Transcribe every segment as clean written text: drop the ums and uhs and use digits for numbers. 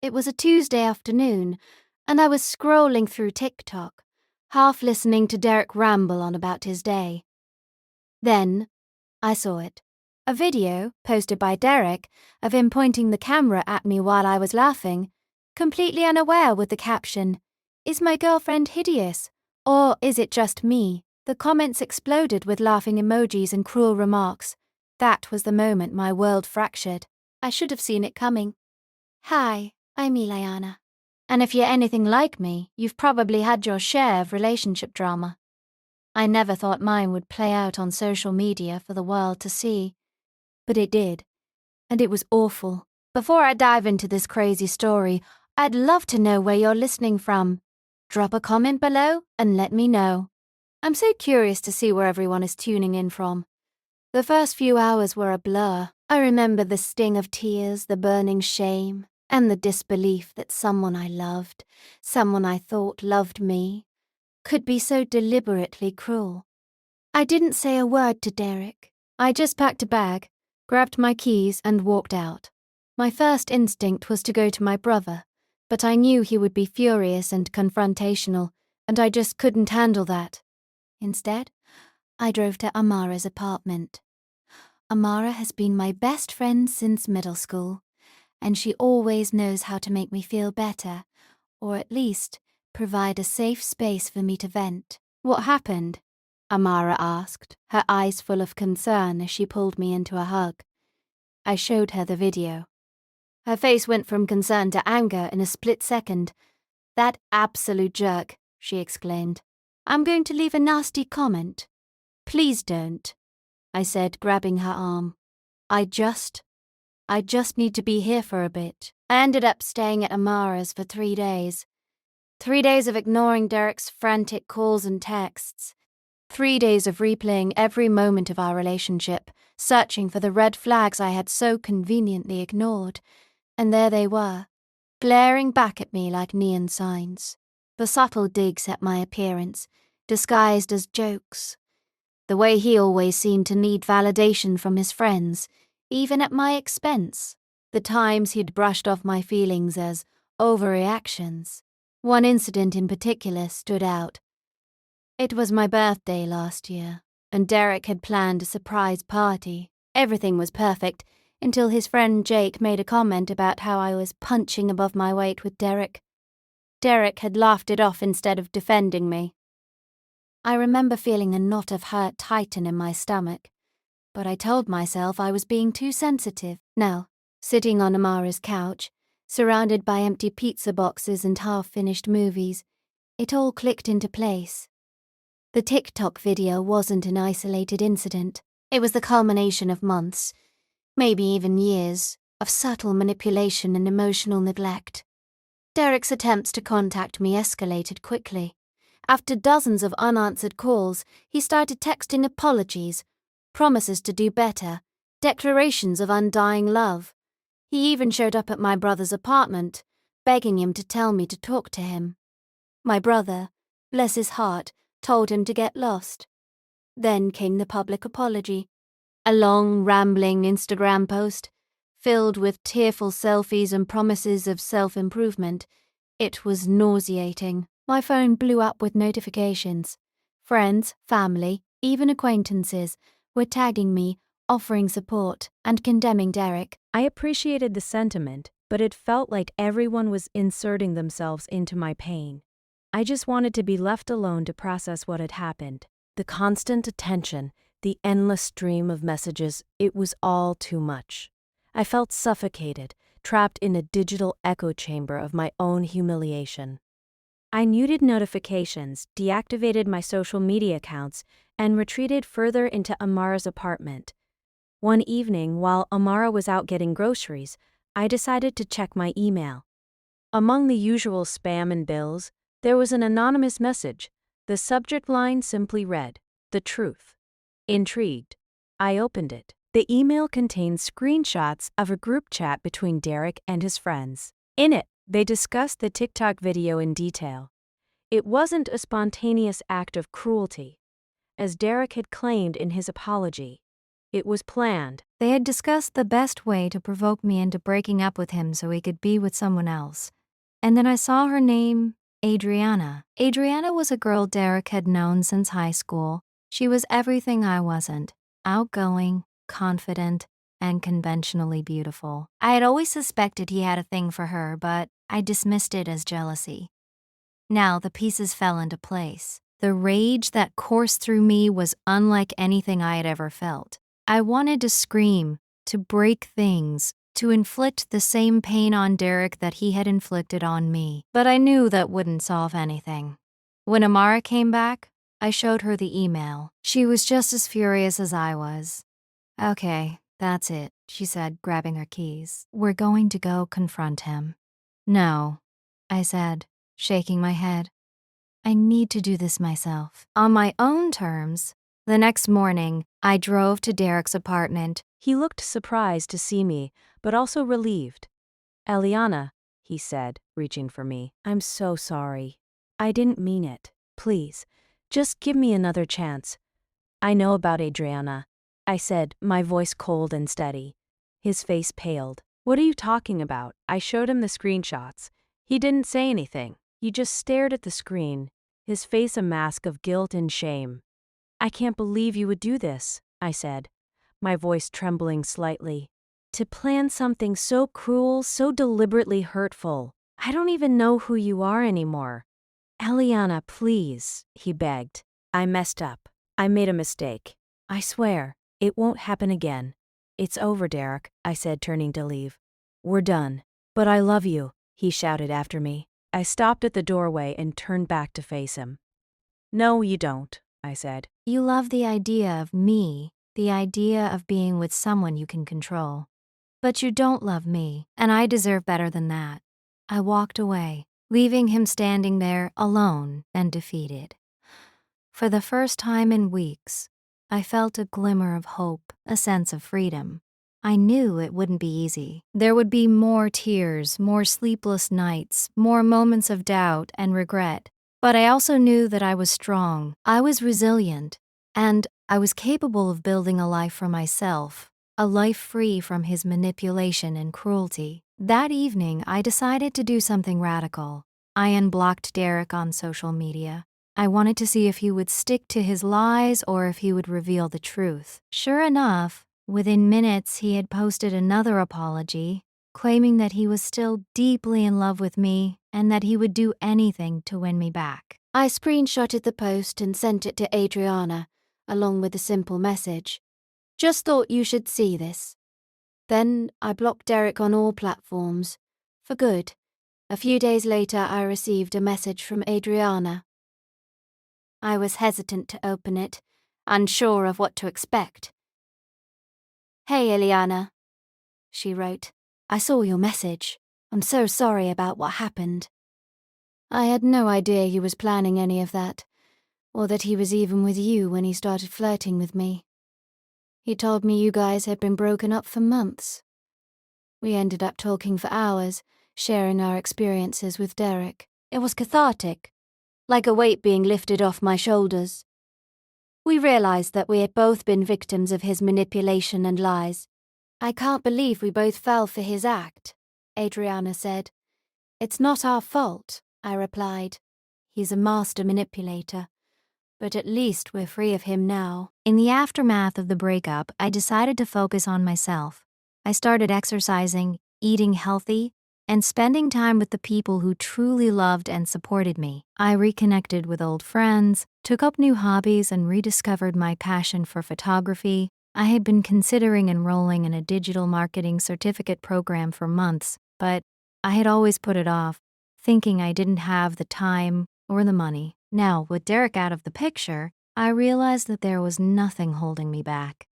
It was a Tuesday afternoon, and I was scrolling through TikTok, half listening to Derrick ramble on about his day. Then, I saw it. A video, posted by Derrick, of him pointing the camera at me while I was laughing, completely unaware with the caption, "Is my girlfriend hideous? Or is it just me?" The comments exploded with laughing emojis and cruel remarks. That was the moment my world fractured. I should have seen it coming. Hi, I'm Eliana. And if you're anything like me, you've probably had your share of relationship drama. I never thought mine would play out on social media for the world to see. But it did. And it was awful. Before I dive into this crazy story, I'd love to know where you're listening from. Drop a comment below and let me know. I'm so curious to see where everyone is tuning in from. The first few hours were a blur. I remember the sting of tears, the burning shame, and the disbelief that someone I loved, someone I thought loved me, could be so deliberately cruel. I didn't say a word to Derrick. I just packed a bag, grabbed my keys, and walked out. My first instinct was to go to my brother, but I knew he would be furious and confrontational, and I just couldn't handle that. Instead, I drove to Amara's apartment. Amara has been my best friend since middle school, and she always knows how to make me feel better, or at least provide a safe space for me to vent. "What happened?" Amara asked, her eyes full of concern as she pulled me into a hug. I showed her the video. Her face went from concern to anger in a split second. "That absolute jerk," she exclaimed. "I'm going to leave a nasty comment." "Please don't," I said, grabbing her arm. I just need to be here for a bit." I ended up staying at Amara's for 3 days. 3 days of ignoring Derrick's frantic calls and texts. 3 days of replaying every moment of our relationship, searching for the red flags I had so conveniently ignored. And there they were, glaring back at me like neon signs. The subtle digs at my appearance, disguised as jokes. The way he always seemed to need validation from his friends, even at my expense. The times he'd brushed off my feelings as overreactions. One incident in particular stood out. It was my birthday last year, and Derrick had planned a surprise party. Everything was perfect, until his friend Jake made a comment about how I was punching above my weight with Derrick. Derrick had laughed it off instead of defending me. I remember feeling a knot of hurt tighten in my stomach, but I told myself I was being too sensitive. Now, sitting on Amara's couch, surrounded by empty pizza boxes and half-finished movies, it all clicked into place. The TikTok video wasn't an isolated incident. It was the culmination of months, maybe even years, of subtle manipulation and emotional neglect. Derrick's attempts to contact me escalated quickly. After dozens of unanswered calls, he started texting apologies, promises to do better, declarations of undying love. He even showed up at my brother's apartment, begging him to tell me to talk to him. My brother, bless his heart, told him to get lost. Then came the public apology. A long, rambling Instagram post, filled with tearful selfies and promises of self-improvement. It was nauseating. My phone blew up with notifications. Friends, family, even acquaintances were tagging me, offering support, and condemning Derrick. I appreciated the sentiment, but it felt like everyone was inserting themselves into my pain. I just wanted to be left alone to process what had happened. The constant attention, the endless stream of messages, it was all too much. I felt suffocated, trapped in a digital echo chamber of my own humiliation. I muted notifications, deactivated my social media accounts, and retreated further into Amara's apartment. One evening, while Amara was out getting groceries, I decided to check my email. Among the usual spam and bills, there was an anonymous message. The subject line simply read, "The truth." Intrigued, I opened it. The email contained screenshots of a group chat between Derrick and his friends. In it, they discussed the TikTok video in detail. It wasn't a spontaneous act of cruelty, as Derrick had claimed in his apology. It was planned. They had discussed the best way to provoke me into breaking up with him so he could be with someone else. And then I saw her name, Adriana. Adriana was a girl Derrick had known since high school. She was everything I wasn't: outgoing, confident, and conventionally beautiful. I had always suspected he had a thing for her, but I dismissed it as jealousy. Now the pieces fell into place. The rage that coursed through me was unlike anything I had ever felt. I wanted to scream, to break things, to inflict the same pain on Derrick that he had inflicted on me. But I knew that wouldn't solve anything. When Amara came back, I showed her the email. She was just as furious as I was. "Okay, that's it," she said, grabbing her keys. "We're going to go confront him." "No," I said, shaking my head. "I need to do this myself, on my own terms." The next morning, I drove to Derrick's apartment. He looked surprised to see me, but also relieved. "Eliana," he said, reaching for me. "I'm so sorry. I didn't mean it. Please, just give me another chance." "I know about Adriana," I said, my voice cold and steady. His face paled. "What are you talking about?" I showed him the screenshots. He didn't say anything. He just stared at the screen, his face a mask of guilt and shame. "I can't believe you would do this," I said, my voice trembling slightly. "To plan something so cruel, so deliberately hurtful. I don't even know who you are anymore." "Eliana, please," he begged. "I messed up. I made a mistake. I swear, it won't happen again. It's over, Derrick," I said, turning to leave. "We're done. But I love you," he shouted after me. I stopped at the doorway and turned back to face him. "No, you don't," I said. "You love the idea of me, the idea of being with someone you can control. But you don't love me, and I deserve better than that." I walked away, leaving him standing there alone and defeated. For the first time in weeks, I felt a glimmer of hope, a sense of freedom. I knew it wouldn't be easy. There would be more tears, more sleepless nights, more moments of doubt and regret. But I also knew that I was strong, I was resilient, and I was capable of building a life for myself, a life free from his manipulation and cruelty. That evening, I decided to do something radical. I unblocked Derrick on social media. I wanted to see if he would stick to his lies or if he would reveal the truth. Sure enough, within minutes he had posted another apology, claiming that he was still deeply in love with me and that he would do anything to win me back. I screenshotted the post and sent it to Adriana, along with a simple message. "Just thought you should see this." Then I blocked Derrick on all platforms, for good. A few days later I received a message from Adriana. I was hesitant to open it, unsure of what to expect. "Hey, Eliana," she wrote. "I saw your message. I'm so sorry about what happened. I had no idea he was planning any of that, or that he was even with you when he started flirting with me. He told me you guys had been broken up for months. We ended up talking for hours, sharing our experiences with Derrick. It was cathartic, like a weight being lifted off my shoulders. We realized that we had both been victims of his manipulation and lies. I can't believe we both fell for his act," Adriana said. "It's not our fault," I replied. "He's a master manipulator. But at least we're free of him now." In the aftermath of the breakup, I decided to focus on myself. I started exercising, eating healthy, and spending time with the people who truly loved and supported me. I reconnected with old friends, took up new hobbies, and rediscovered my passion for photography. I had been considering enrolling in a digital marketing certificate program for months, but I had always put it off, thinking I didn't have the time or the money. Now, with Derrick out of the picture, I realized that there was nothing holding me back.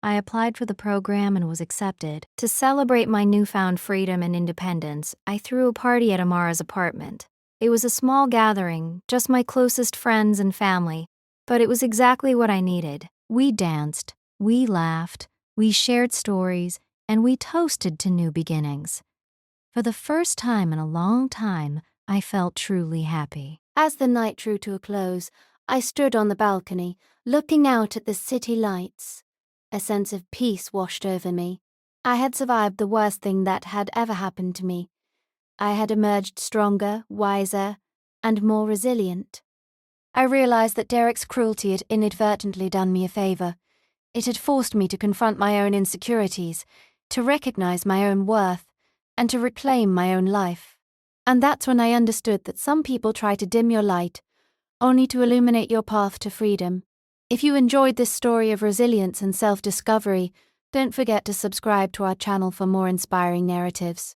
I applied for the program and was accepted. To celebrate my newfound freedom and independence, I threw a party at Amara's apartment. It was a small gathering, just my closest friends and family, but it was exactly what I needed. We danced, we laughed, we shared stories, and we toasted to new beginnings. For the first time in a long time, I felt truly happy. As the night drew to a close, I stood on the balcony, looking out at the city lights. A sense of peace washed over me. I had survived the worst thing that had ever happened to me. I had emerged stronger, wiser, and more resilient. I realized that Derrick's cruelty had inadvertently done me a favor. It had forced me to confront my own insecurities, to recognize my own worth, and to reclaim my own life. And that's when I understood that some people try to dim your light, only to illuminate your path to freedom. If you enjoyed this story of resilience and self-discovery, don't forget to subscribe to our channel for more inspiring narratives.